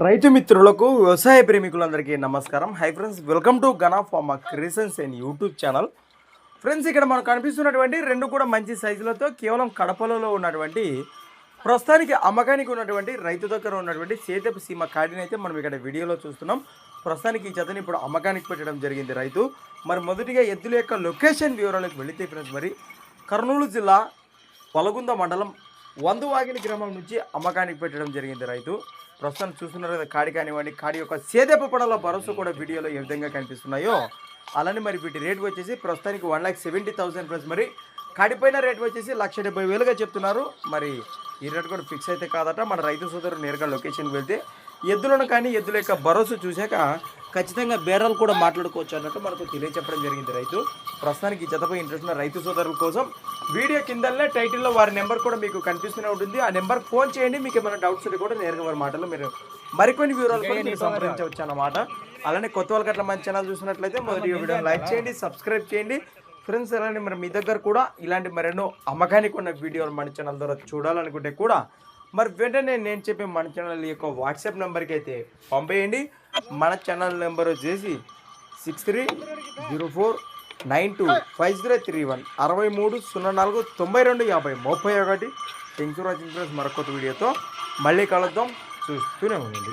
రైతు మిత్రులకు వ్యవసాయ ప్రేమికులందరికీ నమస్కారం. Hi friends, welcome to Gana pharma creations and YouTube channel. Friends, ఇక్కడ మనకు కనిపిస్తున్నటువంటి రెండు కూడా మంచి సైజులతో కేవలం కడపలలో ఉన్నటువంటి ప్రస్తుతానికి అమ్మకానికి ఉన్నటువంటి రైతు దగ్గర ఉన్నటువంటి సేదపు సీమ కాడిని అయితే మనం ఇక్కడ వీడియోలో చూస్తున్నాం. ప్రస్తుతానికి ఈ జతని ఇప్పుడు అమ్మకానికి పెట్టడం జరిగింది రైతు. మరి మొదటిగా ఎద్దుల యొక్క లొకేషన్ వివరాలకు వెళితే ఫ్రెండ్స్, మరి కర్నూలు జిల్లా పలగుంద మండలం వందువాగిలి గ్రామం నుంచి అమ్మకానికి పెట్టడం జరిగింది రైతు. ప్రస్తుతం చూస్తున్నారు కదా, కాడి కానివ్వండి, కాడి యొక్క సేదెపు పడల భరోసా కూడా వీడియోలో ఏ విధంగా కనిపిస్తున్నాయో అలానే మరి వీటి రేట్ వచ్చేసి ప్రస్తుతానికి 1,70,000 ప్లస్. మరి కాడిపైన రేట్ వచ్చేసి 1,70,000గా చెప్తున్నారు. మరి ఈ రేట్ కూడా ఫిక్స్ అయితే కాదట. మన రైతు సోదరు నేరుగా లొకేషన్కి వెళ్తే ఎద్దులను కానీ ఎద్దుల యొక్క భరోసా చూశాక ఖచ్చితంగా బేరాలు కూడా మాట్లాడుకోవచ్చు అన్నట్టు మనకు తెలియచెప్పడం జరిగింది రైతు. ప్రస్తుతానికి ఈ జతపై ఇంట్రెస్ట్ ఉన్న రైతు సోదరుల కోసం వీడియో కిందనే టైటిల్లో వారి నెంబర్ కూడా మీకు కనిపిస్తూనే ఉంటుంది. ఆ నెంబర్కి ఫోన్ చేయండి. మీకు ఏమైనా డౌట్స్ ఉంటే కూడా నేరుగా వారి మాటలో మీరు మరికొన్ని వివరాలు కూడా మీరు సంప్రదించవచ్చు అన్నమాట. అలానే కొత్త వాళ్ళకి అట్లా మంచి ఛానల్ చూసినట్లయితే మొదటి వీడియోని లైక్ చేయండి, సబ్స్క్రైబ్ చేయండి ఫ్రెండ్స్. అలానే మరి మీ దగ్గర కూడా ఇలాంటి మరెన్నో అమ్మకానికి ఉన్న వీడియోలు మన ఛానల్ ద్వారా చూడాలనుకుంటే కూడా మరి వెంటనే నేను చెప్పే మన ఛానల్ యొక్క వాట్సాప్ నెంబర్కి అయితే పంపేయండి. మన ఛానల్ నెంబర్ వచ్చేసి 6304925031 6304925031. Thanks for watching friends. మరొక వీడియోతో మళ్ళీ కలుద్దాం. చూస్తూనే ఉండండి.